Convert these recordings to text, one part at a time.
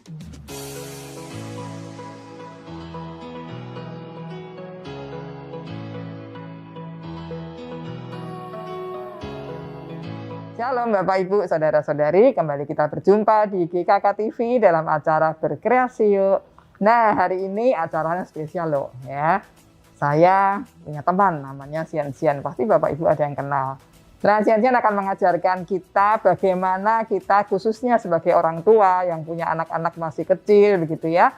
Shalom Bapak Ibu, Saudara-saudari, kembali kita berjumpa di GKK TV dalam acara Berkreasi Yuk. Nah, hari ini acaranya spesial loh ya. Saya punya teman namanya Sian-Sian, pasti Bapak Ibu ada yang kenal. Nah, Sian-Sian akan mengajarkan kita bagaimana kita khususnya sebagai orang tua yang punya anak-anak masih kecil begitu ya.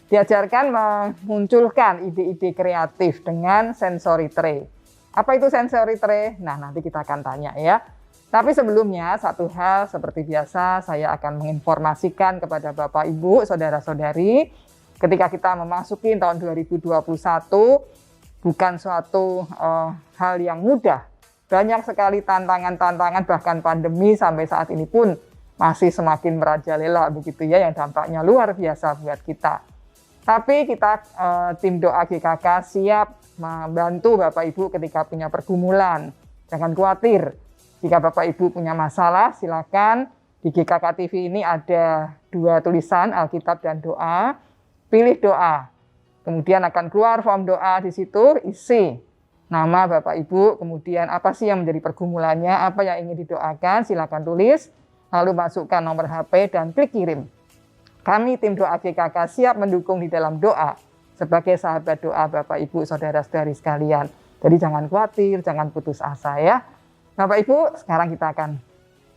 Diajarkan memunculkan ide-ide kreatif dengan sensory tray. Apa itu sensory tray? Nah, nanti kita akan tanya ya. Tapi sebelumnya, satu hal seperti biasa, saya akan menginformasikan kepada Bapak, Ibu, Saudara-saudari, ketika kita memasuki tahun 2021, bukan suatu hal yang mudah. Banyak sekali tantangan-tantangan, bahkan pandemi sampai saat ini pun masih semakin merajalela begitu ya, yang dampaknya luar biasa buat kita. Tapi kita tim doa GKK siap membantu Bapak Ibu ketika punya pergumulan. Jangan khawatir. Jika Bapak Ibu punya masalah, silakan di GKK TV ini ada 2 tulisan, Alkitab dan doa. Pilih doa. Kemudian akan keluar form doa di situ, isi nama Bapak Ibu, kemudian apa sih yang menjadi pergumulannya, apa yang ingin didoakan, silakan tulis, lalu masukkan nomor HP dan klik kirim. Kami tim doa GKK siap mendukung di dalam doa sebagai sahabat doa Bapak Ibu, Saudara-saudari sekalian. Jadi jangan khawatir, jangan putus asa ya. Bapak Ibu, sekarang kita akan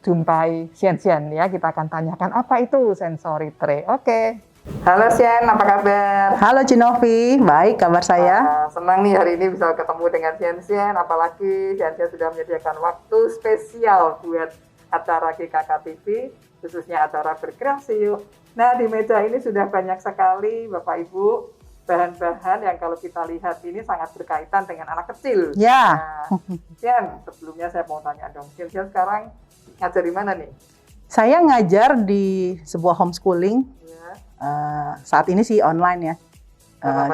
jumpai Sian-Sian ya. Kita akan tanyakan apa itu sensory tray. Oke. Halo Sian, apa kabar? Halo Cinovi, baik kabar saya. Senang nih hari ini bisa ketemu dengan Sian-Sian. Apalagi Sian-Sian sudah menyediakan waktu spesial buat acara GKK TV, khususnya acara Berkreasi Yuk. Nah, di meja ini sudah banyak sekali Bapak Ibu bahan-bahan yang kalau kita lihat ini sangat berkaitan dengan anak kecil. Ya. Nah, Sian, sebelumnya saya mau tanya dong, Sian sekarang ngajar di mana nih? Saya ngajar di sebuah homeschooling. Ya. Saat ini sih online ya,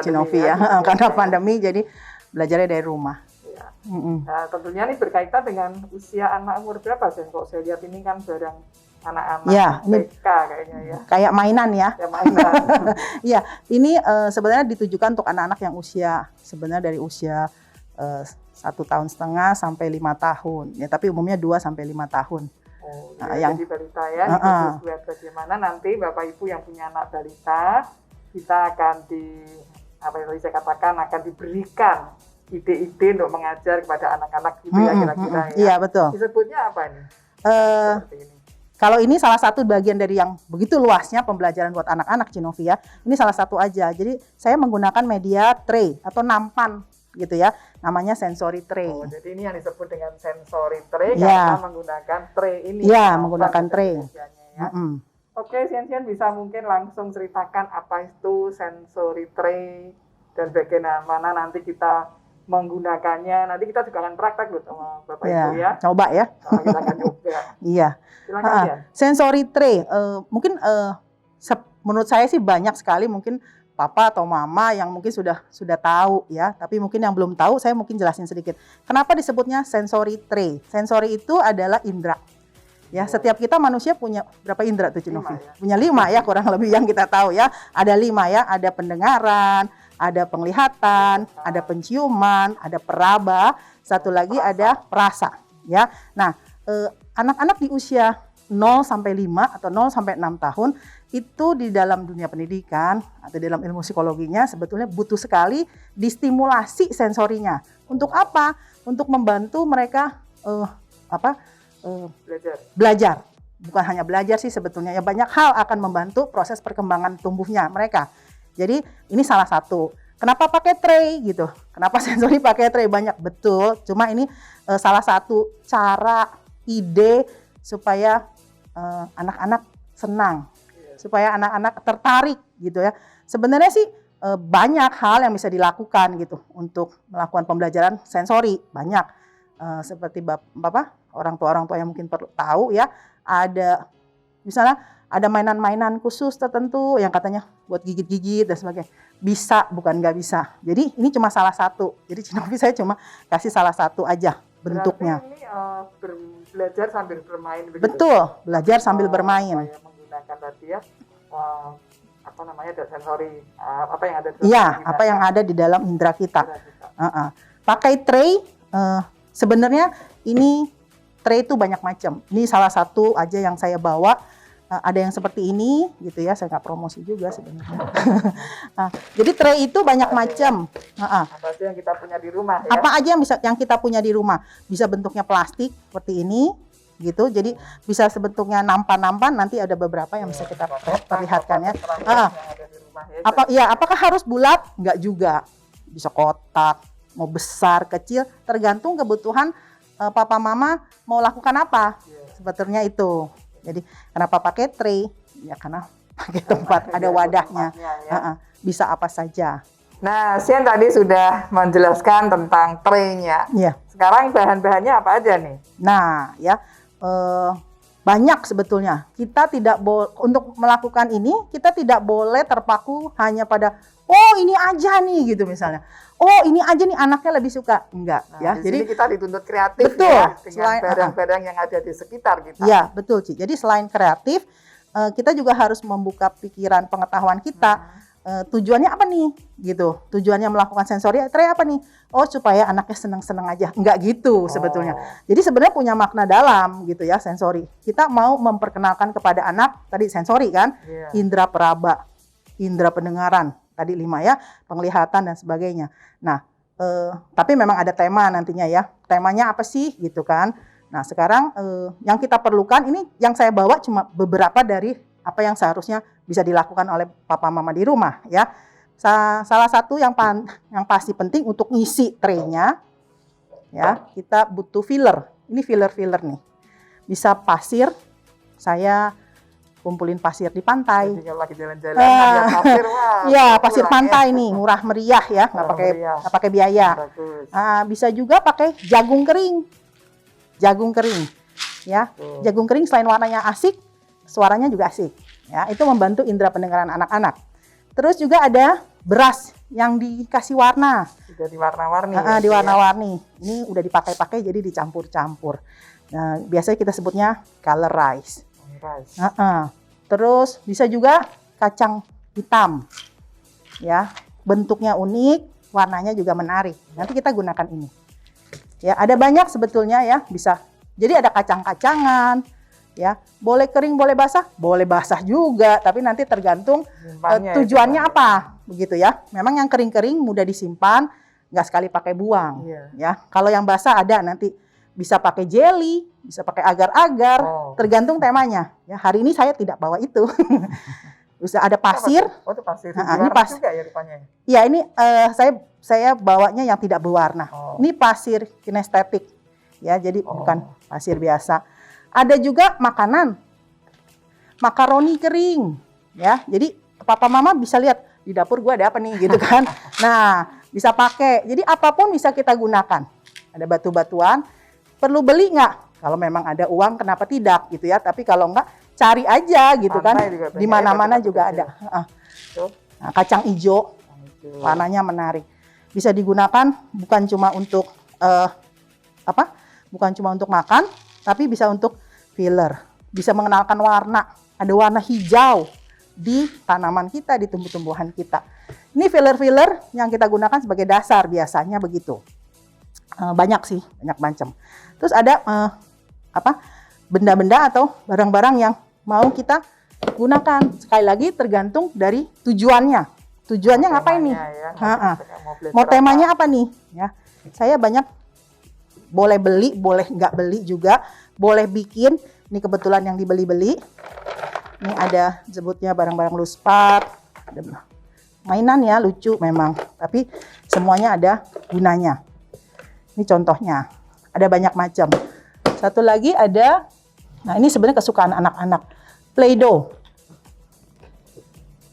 Cinovi ya. Karena pandemi jadi belajarnya dari rumah. Ya. Nah, tentunya ini berkaitan dengan usia anak umur berapa sih? Kok saya lihat ini kan barang anak-anak ya, ini TK kayaknya ya. Kayak mainan ya. Kayak mainan. Iya, ini sebenarnya ditujukan untuk anak-anak yang sebenarnya dari usia 1,5 tahun sampai 5 tahun. Ya, tapi umumnya 2 sampai 5 tahun. Oh, ya, jadi balita ya. Khusus buat bagaimana nanti Bapak Ibu yang punya anak balita, kita akan apa yang tadi saya katakan, akan diberikan ide-ide untuk mengajar kepada anak-anak gitu ya kira-kira ya. Iya, betul. Disebutnya apa ini? Seperti ini. Kalau ini salah satu bagian dari yang begitu luasnya pembelajaran buat anak-anak Cinovi ya. Ini salah satu aja. Jadi saya menggunakan media tray atau nampan gitu ya. Namanya sensory tray. Oh, jadi ini yang disebut dengan sensory tray karena menggunakan tray ini. Iya, menggunakan tray. Ya. Oke, Sian bisa mungkin langsung ceritakan apa itu sensory tray dan bagaimana nanti kita menggunakannya. Nanti kita juga akan praktek loh sama Bapak Ibu ya. Coba ya. Kita akan coba. Iya. Silakan ya. Sensory tray, mungkin menurut saya sih banyak sekali mungkin papa atau mama yang mungkin sudah tahu ya. Tapi mungkin yang belum tahu saya mungkin jelasin sedikit. Kenapa disebutnya sensory tray? Sensory itu adalah indera. Ya, setiap kita manusia punya berapa indera tuh Cinovi? Ya. Punya 5 ya kurang lebih yang kita tahu ya. Ada 5 ya, ada pendengaran, ada penglihatan, ada penciuman, ada peraba, satu lagi ada perasa ya. Nah, anak-anak di usia 0 sampai 5 atau 0 sampai 6 tahun itu di dalam dunia pendidikan atau dalam ilmu psikologinya sebetulnya butuh sekali distimulasi sensorinya. Untuk apa? Untuk membantu mereka belajar. Bukan hanya belajar sih sebetulnya, ya banyak hal akan membantu proses perkembangan tumbuhnya mereka. Jadi ini salah satu. Kenapa pakai tray gitu? Kenapa sensori pakai tray? Banyak betul. Cuma ini salah satu cara, ide supaya anak-anak senang, supaya anak-anak tertarik gitu ya. Sebenarnya sih banyak hal yang bisa dilakukan gitu untuk melakukan pembelajaran sensori. Banyak seperti orang tua yang mungkin perlu tahu ya. Ada misalnya ada mainan-mainan khusus tertentu yang katanya buat gigit-gigit dan sebagainya. Bisa, bukan nggak bisa. Jadi ini cuma salah satu. Jadi Cinovi saya cuma kasih salah satu aja bentuknya. Berarti ini belajar sambil bermain begitu? Betul, belajar sambil bermain. Saya menggunakan tadi ya. apa namanya, sensori apa yang ada di Iya, apa yang ada di dalam indera kita. Pakai tray, sebenarnya ini tray itu banyak macam. Ini salah satu aja yang saya bawa. Ada yang seperti ini gitu ya, saya nggak promosi juga sebenarnya. Jadi tray itu banyak macam. Apa aja yang kita punya di rumah ya? Apa aja yang kita punya di rumah. Bisa bentuknya plastik seperti ini gitu. Jadi bisa sebentuknya nampan-nampan, nanti ada beberapa yang bisa kita perlihatkan ya. Apakah harus bulat? Nggak juga. Bisa kotak, mau besar, kecil, tergantung kebutuhan papa mama mau lakukan apa. Sebetulnya itu. Jadi kenapa pakai tray? Ya karena pakai tempat, ada wadahnya. Bisa apa saja. Nah, Sian tadi sudah menjelaskan tentang tray-nya. Iya. Sekarang bahan-bahannya apa aja nih? Nah, ya banyak sebetulnya. Kita tidak untuk melakukan ini, kita tidak boleh terpaku hanya pada ini aja nih gitu misalnya. Ini aja nih anaknya lebih suka. Enggak, ya. Jadi kita dituntut kreatif betul, ya dengan barang-barang yang ada di sekitar kita. Iya, betul, Ci. Jadi selain kreatif, kita juga harus membuka pikiran, pengetahuan kita. Tujuannya apa nih? Gitu. Tujuannya melakukan sensori tray apa nih? Supaya anaknya senang-senang aja. Enggak gitu sebetulnya. Jadi sebenarnya punya makna dalam gitu ya sensori. Kita mau memperkenalkan kepada anak tadi sensori kan, indera peraba, indera pendengaran. Tadi 5 ya, penglihatan dan sebagainya. Nah, tapi memang ada tema nantinya ya. Temanya apa sih gitu kan. Nah, sekarang yang kita perlukan ini yang saya bawa cuma beberapa dari apa yang seharusnya bisa dilakukan oleh papa mama di rumah ya. Salah satu yang pasti penting untuk ngisi tray-nya ya, kita butuh filler. Ini filler nih. Bisa pasir. Saya kumpulin pasir di pantai. Jadi kalau lagi jalan-jalan lihat pasir, iya, pasir pantai nih, murah meriah ya, nggak pakai biaya. Bisa juga pakai jagung kering. Jagung kering. Ya. Jagung kering selain warnanya asik, suaranya juga asik. Ya, itu membantu indera pendengaran anak-anak. Terus juga ada beras yang dikasih warna. Sudah diwarna-warni. Diwarna-warni. Ini udah dipakai-pakai jadi dicampur-campur. Nah, biasanya kita sebutnya color rice. Terus bisa juga kacang hitam, ya, bentuknya unik, warnanya juga menarik. Nanti kita gunakan ini. Ya, ada banyak sebetulnya ya, bisa. Jadi ada kacang-kacangan, ya, boleh kering, boleh basah juga. Tapi nanti tergantung tujuannya apa, begitu ya. Memang yang kering-kering mudah disimpan, nggak sekali pakai buang, ya. Kalau yang basah ada nanti. Bisa pakai jelly, bisa pakai agar-agar, tergantung temanya. Ya, hari ini saya tidak bawa itu. Bisa ada pasir. Itu pasir. Ini pasir juga ya rupanya. Iya, ini saya bawanya yang tidak berwarna. Ini pasir kinestetik. Ya, jadi bukan pasir biasa. Ada juga makanan. Makaroni kering. Ya, jadi papa mama bisa lihat di dapur gua ada apa nih gitu kan. Nah, bisa pakai. Jadi apapun bisa kita gunakan. Ada batu-batuan. Perlu beli nggak? Kalau memang ada uang, kenapa tidak gitu ya? Tapi kalau nggak, cari aja gitu kan. Di mana-mana juga ada. Nah, kacang hijau, warnanya menarik. Bisa digunakan bukan cuma untuk bukan cuma untuk makan, tapi bisa untuk filler. Bisa mengenalkan warna. Ada warna hijau di tanaman kita, di tumbuh-tumbuhan kita. Ini filler-filler yang kita gunakan sebagai dasar biasanya begitu. Banyak sih, banyak macam. Terus ada benda-benda atau barang-barang yang mau kita gunakan. Sekali lagi tergantung dari tujuannya. Tujuannya ngapain nih? Mau temanya apa nih? Ya, saya banyak boleh beli, boleh nggak beli juga, boleh bikin. Ini kebetulan yang dibeli-beli. Ini ada sebutnya barang-barang luspat, ada mainan ya, lucu memang. Tapi semuanya ada gunanya. Ini contohnya, ada banyak macam. Satu lagi ada, nah ini sebenarnya kesukaan anak-anak, Play-Doh.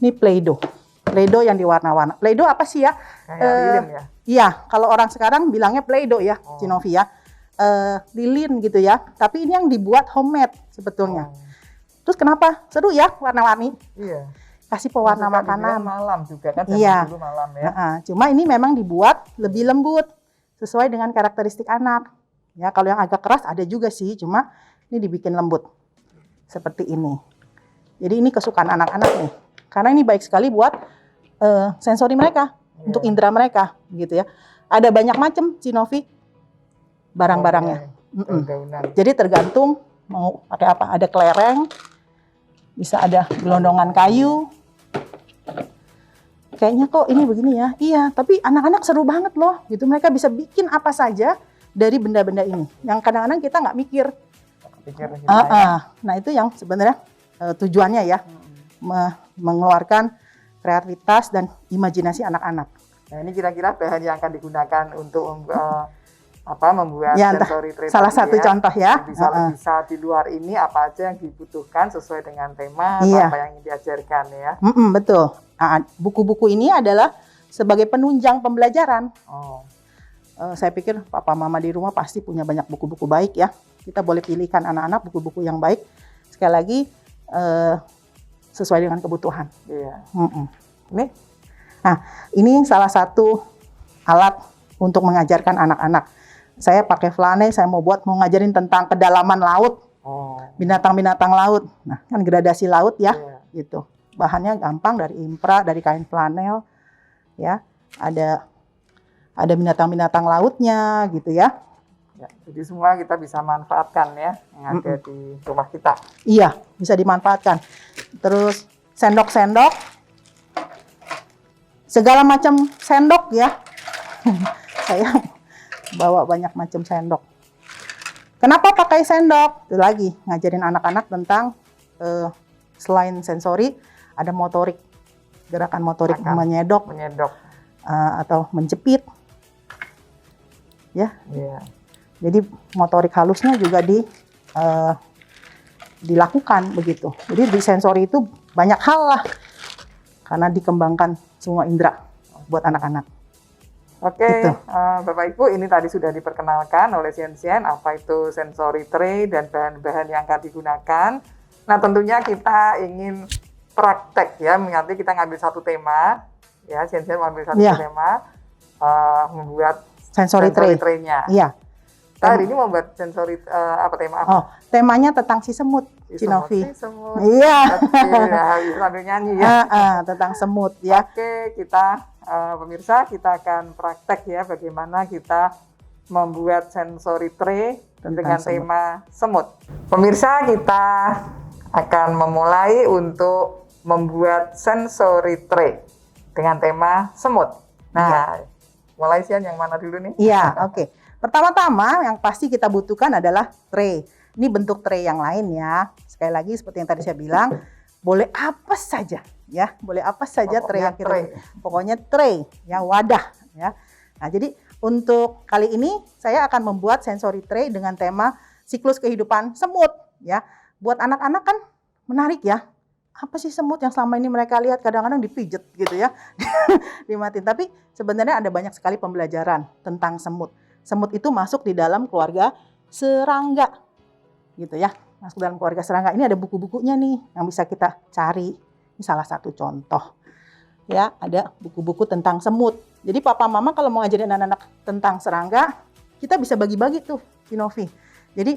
Ini Play-Doh, Play-Doh yang diwarna-warna. Play-Doh apa sih ya? Lilin ya? Iya, kalau orang sekarang bilangnya Play-Doh ya, Cinovi ya. Lilin gitu ya, tapi ini yang dibuat homemade sebetulnya. Terus kenapa? Seru ya warna-warni. Iya. Kasih pewarna makanan. Malam juga kan, iya. Dulu malam ya. Cuma ini memang dibuat lebih lembut. Sesuai dengan karakteristik anak. Ya, kalau yang agak keras ada juga sih, cuma ini dibikin lembut. Seperti ini. Jadi ini kesukaan anak-anak nih. Karena ini baik sekali buat sensori mereka, untuk indera mereka, gitu ya. Ada banyak macam Cinovi barang-barangnya. Jadi tergantung mau pakai apa. Ada kelereng, bisa ada gelondongan kayu. Kayaknya kok ini begini ya. Iya, tapi anak-anak seru banget loh. Gitu, mereka bisa bikin apa saja dari benda-benda ini. Yang kadang-kadang kita nggak mikir. Nah itu yang sebenarnya tujuannya ya, mengeluarkan kreativitas dan imajinasi anak-anak. Nah ini kira-kira bahan yang akan digunakan untuk membuat ya, sensory tray. Salah satu contoh ya. Bisa di luar ini apa aja yang dibutuhkan sesuai dengan tema apa yang ingin diajarkan ya. Betul. Buku-buku ini adalah sebagai penunjang pembelajaran. Saya pikir papa mama di rumah pasti punya banyak buku-buku baik ya. Kita boleh pilihkan anak-anak buku-buku yang baik. Sekali lagi sesuai dengan kebutuhan. Iya. Nah, ini salah satu alat untuk mengajarkan anak-anak. Saya pakai flanel, saya mau ngajarin tentang kedalaman laut, binatang-binatang laut. Nah, kan gradasi laut ya, gitu. Bahannya gampang dari impra, dari kain flanel, ya. Ada binatang-binatang lautnya, gitu ya. Jadi semua kita bisa manfaatkan ya, yang ada di rumah kita. Iya, bisa dimanfaatkan. Terus sendok-sendok, segala macam sendok ya. Saya bawa banyak macam sendok. Kenapa pakai sendok? Itu lagi ngajarin anak-anak tentang selain sensori, ada motorik, gerakan motorik menyedok, atau menjepit, ya. Jadi motorik halusnya juga dilakukan begitu. Jadi di sensori itu banyak hal lah, karena dikembangkan semua indera buat anak-anak. Oke, gitu. Bapak Ibu, ini tadi sudah diperkenalkan oleh Sian apa itu sensory tray dan bahan-bahan yang akan digunakan. Nah, tentunya kita ingin praktek ya, nanti kita ngambil satu tema, ya, Sian mengambil satu tema, membuat sensory tray-nya. Iya. Hari ini membuat sensory tema apa? Temanya tentang si semut, Cinovi. Semut. Iya. Sambil nyanyi ya. Tentang semut ya. Oke, kita pemirsa, kita akan praktek ya bagaimana kita membuat sensory tray dengan tema semut. Pemirsa, kita akan memulai untuk membuat sensory tray dengan tema semut. Nah, mulai Sian yang mana dulu nih? Iya, oke. Pertama-tama yang pasti kita butuhkan adalah tray. Ini bentuk tray yang lain ya. Sekali lagi seperti yang tadi saya bilang, boleh apa saja ya, boleh apa saja tray yang kita pokoknya tray ya, wadah ya. Nah, jadi untuk kali ini saya akan membuat sensory tray dengan tema siklus kehidupan semut ya. Buat anak-anak kan menarik ya. Apa sih semut yang selama ini mereka lihat kadang-kadang dipijet gitu ya. Dimatiin. Tapi sebenarnya ada banyak sekali pembelajaran tentang semut. Semut itu masuk di dalam keluarga serangga, gitu ya. Masuk dalam keluarga serangga. Ini ada buku-bukunya nih yang bisa kita cari. Ini salah satu contoh. Ya, ada buku-buku tentang semut. Jadi papa mama kalau mau ngajarin anak-anak tentang serangga, kita bisa bagi-bagi tuh, Cinovi. Jadi,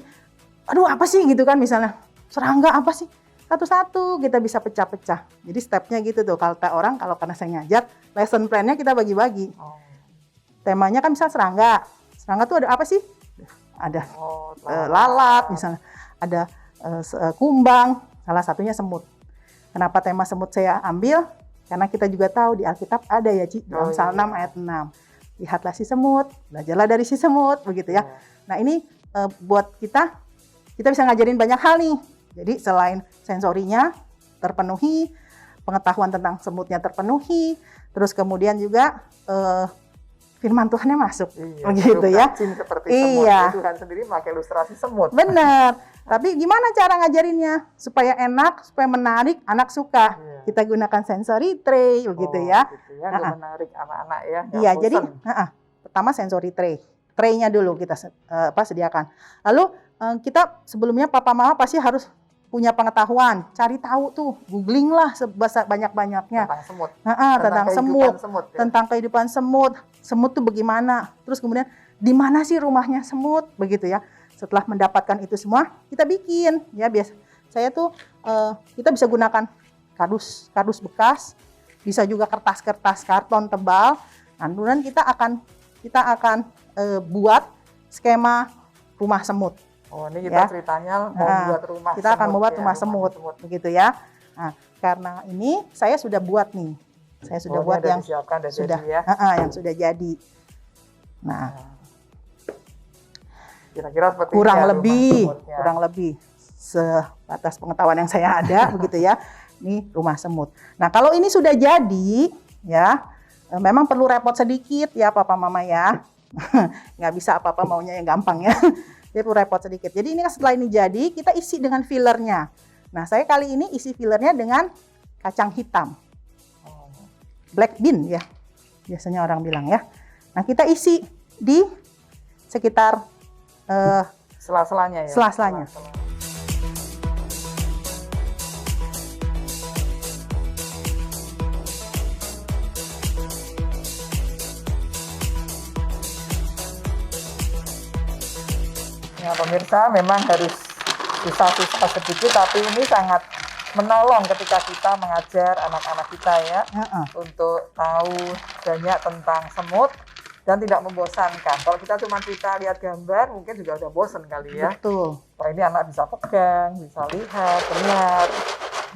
aduh apa sih gitu kan misalnya, serangga apa sih? Satu-satu kita bisa pecah-pecah. Jadi stepnya gitu tuh. Kalau karena saya ngajar, lesson plan-nya kita bagi-bagi. Temanya kan misal serangga. Serangga tuh ada apa sih? Ada lalat misalnya, ada kumbang, salah satunya semut. Kenapa tema semut saya ambil? Karena kita juga tahu di Alkitab ada ya, Ci, dalam Amsal 6 ayat 6. Lihatlah si semut, belajarlah dari si semut, begitu ya. Nah ini buat kita bisa ngajarin banyak hal nih. Jadi selain sensorinya terpenuhi, pengetahuan tentang semutnya terpenuhi, terus kemudian juga firman Tuhannya masuk, begitu ya. Seperti semut, Tuhan sendiri pakai ilustrasi semut. Benar. Tapi gimana cara ngajarinnya supaya enak, supaya menarik, anak suka? Kita gunakan sensory tray, begitu ya. Gitu ya, menarik anak-anak ya. Iya, jadi pertama sensory tray. Tray-nya dulu kita sediakan. Lalu kita sebelumnya papa mama pasti harus punya pengetahuan, cari tahu tuh, googling lah sebanyak-banyaknya tentang semut, tentang semut, ya? Tentang kehidupan semut tuh bagaimana, terus kemudian di mana sih rumahnya semut, begitu ya. Setelah mendapatkan itu semua, kita bikin ya biasa saya tuh kita bisa gunakan kardus bekas, bisa juga kertas-kertas karton tebal. Nah, kemudian kita akan buat skema rumah semut. Oh, ini kita ceritanya mau buat rumah kita akan membuat rumah semut, begitu ya. Nah, karena ini saya sudah buat nih. Saya sudah buat yang sudah jadi. Nah, kira-kira seperti kurang lebih sebatas pengetahuan yang saya ada begitu ya. Ini rumah semut. Nah, kalau ini sudah jadi ya, memang perlu repot sedikit ya papa mama ya. Nggak bisa apa-apa maunya yang gampang ya. Dia perlu repot sedikit. Jadi ini setelah ini jadi, kita isi dengan fillernya. Nah, saya kali ini isi fillernya dengan kacang hitam. Black bean ya, biasanya orang bilang ya. Nah, kita isi di sekitar sela-selanya ya. Sela-selanya. Ya, pemirsa, memang harus susah-susah sedikit, tapi ini sangat menolong ketika kita mengajar anak-anak kita ya, untuk tahu banyak tentang semut dan tidak membosankan. Kalau kita cuma cerita lihat gambar, mungkin juga udah bosan kali ya. Betul. Kalau ini anak bisa pegang, bisa lihat, dengar.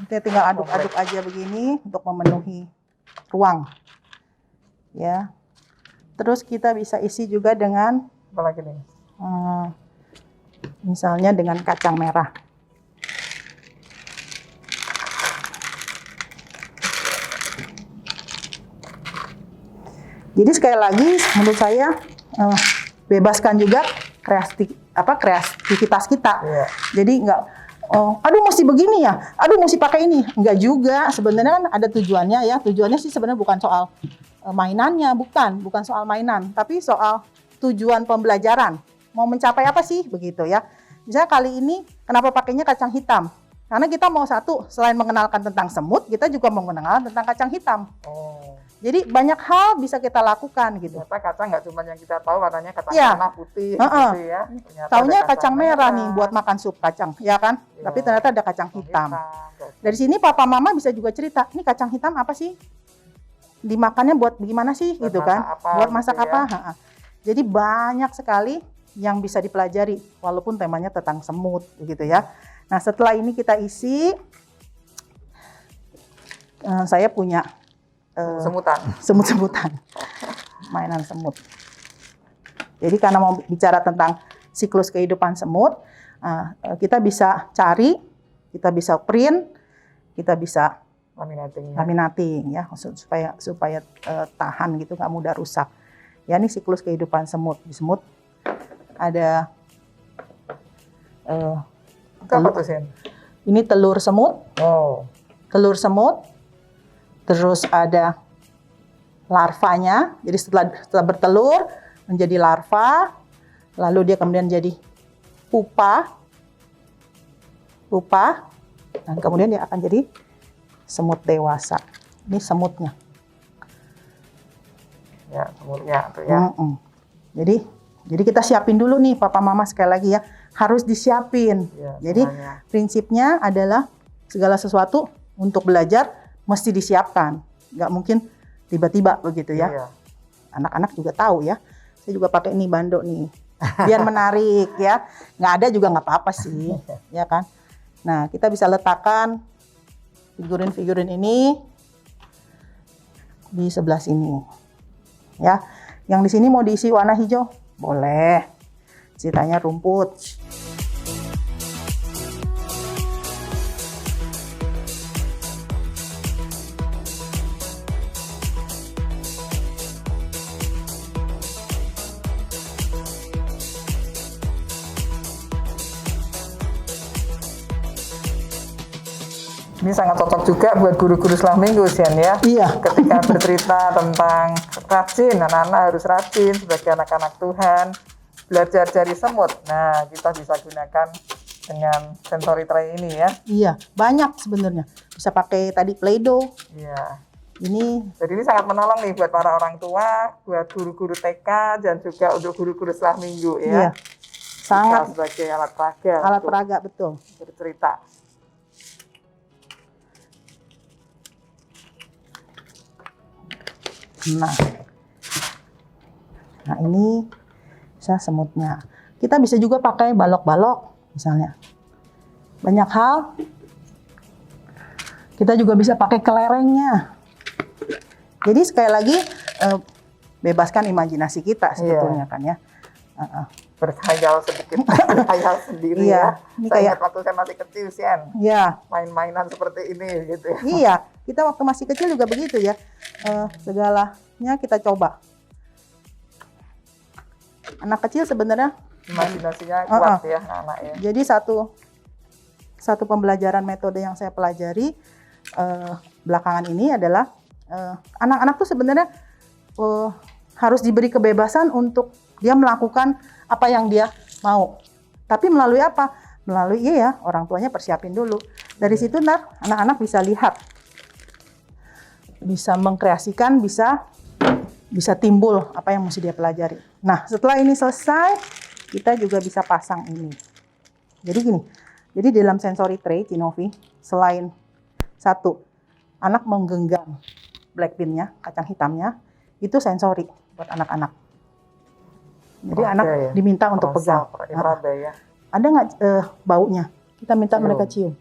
Kita tinggal aduk-aduk aja begini untuk memenuhi ruang. Ya. Terus kita bisa isi juga dengan apa lagi nih? Misalnya dengan kacang merah. Jadi sekali lagi menurut saya bebaskan juga kreativitas kita. Yeah. Jadi nggak, aduh mesti begini ya, aduh mesti pakai ini. Enggak juga, sebenarnya kan ada tujuannya ya. Tujuannya sih sebenarnya bukan soal mainannya, bukan soal mainan, tapi soal tujuan pembelajaran. Mau mencapai apa sih begitu ya. Misalnya kali ini kenapa pakainya kacang hitam? Karena kita mau satu, selain mengenalkan tentang semut, kita juga mau mengenalkan tentang kacang hitam. Jadi banyak hal bisa kita lakukan gitu. Ternyata kacang nggak cuma yang kita tahu, katanya kacang tanah putih gitu ya. Taunya kacang merah nih buat makan sup kacang, ya kan? Ya. Tapi ternyata ada kacang hitam. Dari sini papa mama bisa juga cerita, ini kacang hitam apa sih? Dimakannya buat gimana sih buat gitu kan? Buat masak gitu apa? Ya. Jadi banyak sekali yang bisa dipelajari walaupun temanya tentang semut begitu ya. Nah, setelah ini kita isi, saya punya semut-semutan, mainan semut. Jadi karena mau bicara tentang siklus kehidupan semut, kita bisa cari, kita bisa print, kita bisa laminating ya, supaya tahan gitu, nggak mudah rusak. Ya, ini siklus kehidupan semut. Di semut ada ini telur semut. Telur semut. Terus ada larvanya. Jadi setelah bertelur menjadi larva, lalu dia kemudian jadi pupa, dan kemudian dia akan jadi semut dewasa. Ini semutnya. Ya, semutnya tuh ya. Jadi kita siapin dulu nih, papa mama sekali lagi ya, harus disiapin. Ya, jadi prinsipnya adalah segala sesuatu untuk belajar mesti disiapkan, nggak mungkin tiba-tiba begitu ya. Iya. Anak-anak juga tahu ya. Saya juga pakai ini bando nih, biar menarik ya. Nggak ada juga nggak apa-apa sih, ya kan. Nah, kita bisa letakkan figurin-figurin ini di sebelah sini, ya. Yang di sini mau diisi warna hijau, boleh. Ceritanya rumput. Ini sangat cocok juga buat guru-guru setelah minggu, Sian ya. Iya. Ketika bercerita tentang rajin, anak-anak harus rajin sebagai anak-anak Tuhan, belajar dari semut. Nah, kita bisa gunakan dengan sensory tray ini ya. Iya, banyak sebenarnya. Bisa pakai tadi Play-Doh. Iya. Jadi ini sangat menolong nih buat para orang tua, buat guru-guru TK, dan juga untuk guru-guru setelah minggu ya. Iya. Sangat bisa sebagai alat peraga. Alat peraga, betul. Bercerita. Nah, ini bisa semutnya. Kita bisa juga pakai balok-balok misalnya. Banyak hal. Kita juga bisa pakai kelerengnya. Jadi sekali lagi bebaskan imajinasi kita sebetulnya kan ya. Berkhayal sedikit, berkhayal sendiri Iya, ya. ini Saya kayak ingat waktu saya masih kecil, Sian. Iya. Main-mainan seperti ini gitu ya. Iya, kita waktu masih kecil juga begitu ya. Segalanya kita coba. Anak kecil sebenarnya Imajinasinya kuat ya anak ya. Jadi satu pembelajaran metode yang saya pelajari belakangan ini adalah anak-anak tuh sebenarnya harus diberi kebebasan untuk dia melakukan apa yang dia mau. Tapi melalui apa? Melalui orang tuanya persiapin dulu. Dari situ anak-anak bisa lihat, bisa mengkreasikan, bisa timbul apa yang mesti dia pelajari. Nah, setelah ini selesai, kita juga bisa pasang ini. Jadi gini, jadi dalam sensory tray Cinovi, selain satu, anak menggenggam black bean-nya, kacang hitamnya, itu sensori buat anak-anak. Jadi anak diminta untuk pegang. Ya. Ada nggak baunya? Kita minta mereka cium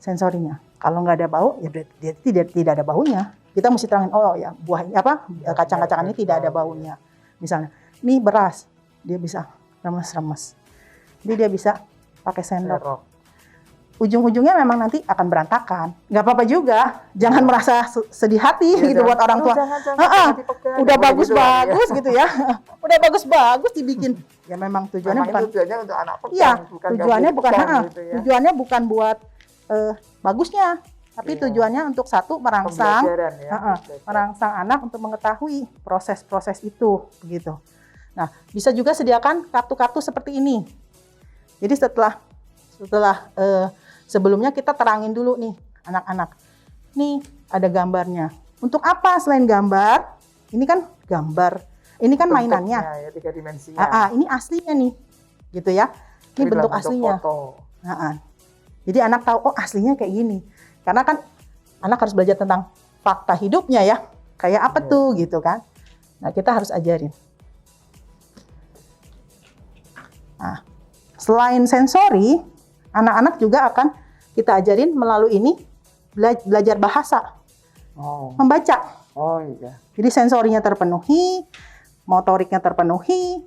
sensorinya. Kalau nggak ada bau, ya berarti dia tidak ada baunya. Kita mesti terangin, oh ya buah kacang-kacangan ini tidak ada baunya. Misalnya, ini beras, dia bisa remes-remes. Jadi dia bisa pakai sendok. Ujung-ujungnya memang nanti akan berantakan. Nggak apa-apa juga. Jangan merasa sedih hati gitu buat orang tua. Udah bagus-bagus gitu ya. Udah bagus-bagus dibikin. Ya memang tujuannya tujuannya untuk anak pegang. Iya, tujuannya bukan buat bagusnya. Tapi tujuannya untuk satu merangsang anak untuk mengetahui proses-proses itu begitu. Nah, bisa juga sediakan kartu-kartu seperti ini. Jadi setelah sebelumnya kita terangin dulu nih anak-anak. Nih ada gambarnya. Untuk apa selain gambar? Ini kan gambar. Ini kan mainannya. Ya, 3 dimensinya. Ini aslinya nih. Gitu ya. Ini bentuk aslinya. Jadi anak tahu, oh aslinya kayak gini. Karena kan anak harus belajar tentang fakta hidupnya ya. Kayak apa tuh gitu kan. Nah, kita harus ajarin. Nah, selain sensori, anak-anak juga akan kita ajarin melalui ini belajar bahasa. Membaca. Oh iya. Jadi sensorinya terpenuhi, motoriknya terpenuhi,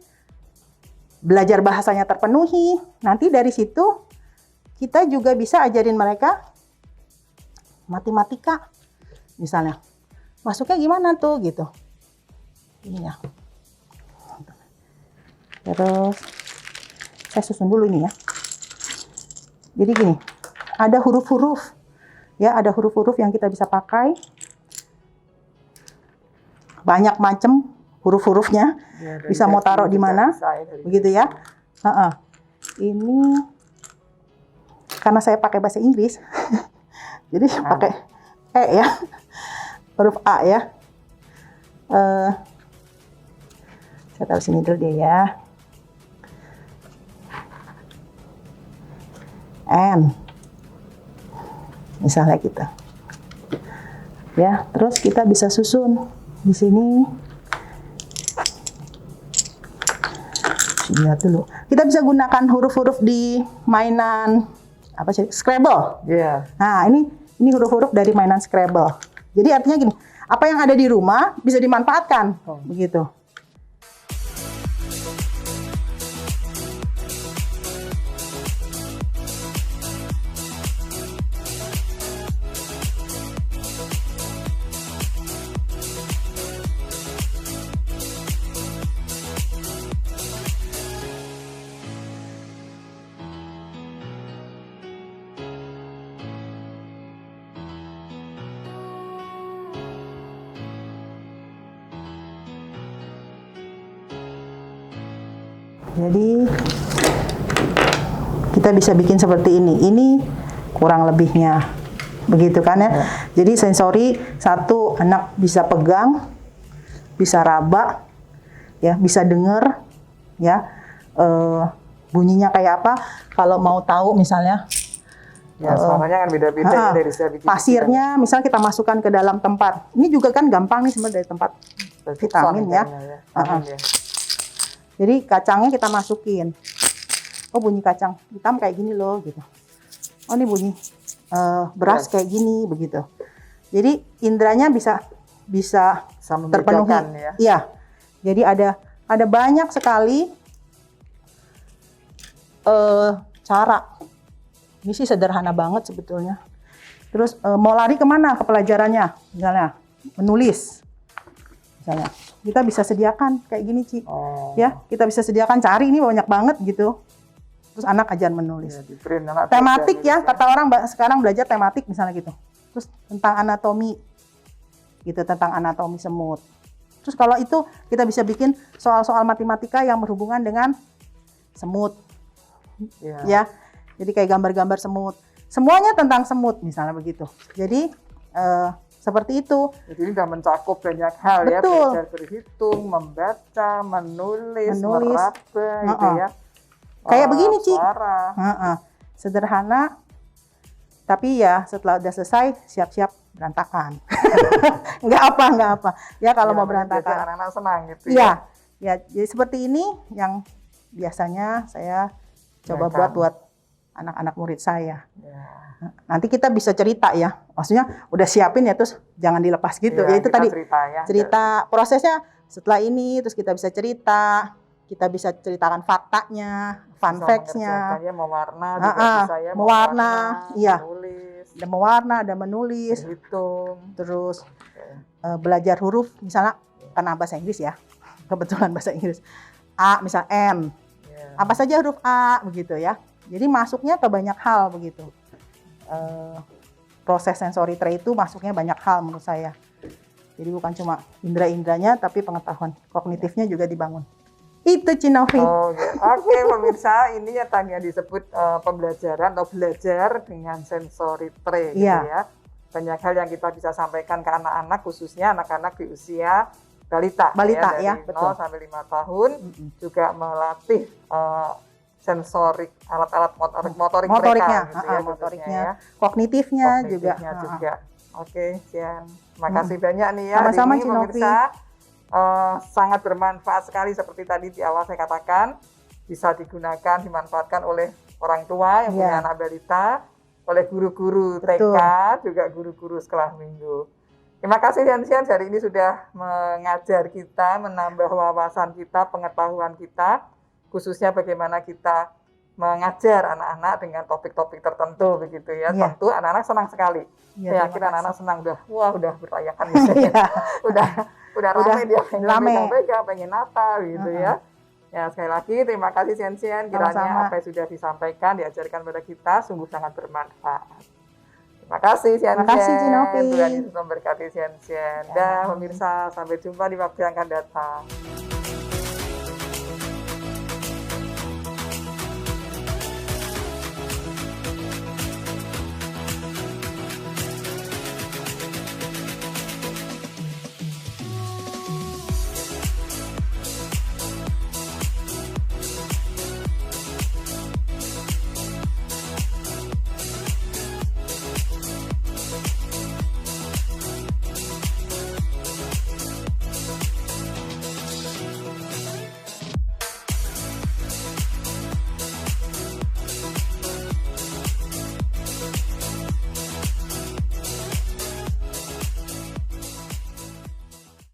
belajar bahasanya terpenuhi. Nanti dari situ kita juga bisa ajarin mereka matematika. Misalnya, masuknya gimana tuh gitu. Ini ya. Terus saya susun dulu ini ya. Jadi gini, ada huruf-huruf. Ya, ada huruf-huruf yang kita bisa pakai. Banyak macam huruf-hurufnya. Ya, bisa mau taruh di mana. Begitu ya. Ini karena saya pakai bahasa Inggris. Jadi pakai E ya. Huruf A ya. Saya taruh sini dulu dia ya. N. Misalnya gitu. Ya, terus kita bisa susun di sini. Lihat dulu. Kita bisa gunakan huruf-huruf di mainan apa sih? Scrabble. Iya. Nah, ini huruf-huruf dari mainan Scrabble. Jadi artinya gini, apa yang ada di rumah bisa dimanfaatkan. Begitu. Jadi kita bisa bikin seperti ini. Ini kurang lebihnya, begitu kan ya. Jadi sensori satu, anak bisa pegang, bisa raba, ya, bisa dengar, ya, bunyinya kayak apa. Kalau mau tahu misalnya Ya, suaranya kan beda-beda ya dari setiap biji-bijian. Pasirnya misalnya kita masukkan ke dalam tempat. Ini juga kan gampang nih sebenarnya dari tempat vitamin ya. Vitamin ya. Jadi kacangnya kita masukin. Oh, bunyi kacang hitam kayak gini loh gitu. Oh, ini bunyi beras kayak gini begitu. Jadi indranya bisa terpenuhi. Ya. Iya. Jadi ada banyak sekali cara. Ini sih sederhana banget sebetulnya. Terus mau lari kemana ke pelajarannya? Misalnya menulis. Misalnya kita bisa sediakan kayak gini, Ci. Ya, kita bisa sediakan cari ini banyak banget gitu. Terus anak ajar menulis. Ya, tematik ya, kata orang sekarang belajar tematik misalnya gitu. Terus tentang anatomi. Gitu, tentang anatomi semut. Terus kalau itu kita bisa bikin soal-soal matematika yang berhubungan dengan semut. Ya. Jadi kayak gambar-gambar semut. Semuanya tentang semut misalnya begitu. Jadi seperti itu. Jadi ini sudah mencakup banyak hal. Betul. Ya. Belajar berhitung, membaca, menulis. Meraba gitu ya. Kayak begini, Ci. Sederhana. Tapi ya setelah udah selesai siap-siap berantakan. Nggak apa. Ya kalau mau berantakan. Anak-anak senang gitu ya. Ya, jadi seperti ini yang biasanya saya coba buat anak-anak murid saya. Ya. Nanti kita bisa cerita ya. Maksudnya udah siapin ya terus jangan dilepas gitu. Ya itu tadi cerita prosesnya setelah ini terus kita bisa cerita. Kita bisa ceritakan faktanya, fun facts-nya. Mewarna juga bisa ya. Mewarna, iya. Menulis. Ada mewarna, ada menulis. Berhitung. Terus belajar huruf misalnya karena bahasa Inggris ya. Kebetulan bahasa Inggris. A misal M. Apa saja huruf A begitu ya. Jadi masuknya ke banyak hal begitu. Proses sensory tray itu masuknya banyak hal menurut saya. Jadi bukan cuma indera-inderanya tapi pengetahuan kognitifnya juga dibangun. Itu Cinovi. Oke, pemirsa, ini ya tadi yang disebut pembelajaran atau belajar dengan sensory tray gitu ya. Banyak hal yang kita bisa sampaikan ke anak-anak, khususnya anak-anak di usia balita ya, dari betul. 0 sampai 5 tahun juga melatih sensorik, alat-alat motoriknya gitu ya, motoriknya, kognitifnya juga. Oke, Cian. Makasih banyak nih ya. Sama-sama, hari ini pemirsa sangat bermanfaat sekali seperti tadi di awal saya katakan, bisa digunakan, dimanfaatkan oleh orang tua yang punya anak balita, oleh guru-guru TK, juga guru-guru sekolah minggu. Terima kasih Sian hari ini sudah mengajar kita, menambah wawasan kita, pengetahuan kita, khususnya bagaimana kita mengajar anak-anak dengan topik-topik tertentu begitu ya. Tentu anak-anak senang sekali. Saya yakin anak-anak senang udah berayakan misalnya. udah ramai dia pengen pengen Natal gitu ya. Ya sekali lagi terima kasih Sian kiranya apa yang sudah disampaikan diajarkan pada kita sungguh sangat bermanfaat. Terima kasih Sian. Terima kasih Cinovi. Tuhan Yesus memberkati Sian. Dan pemirsa sampai jumpa di waktu yang akan datang.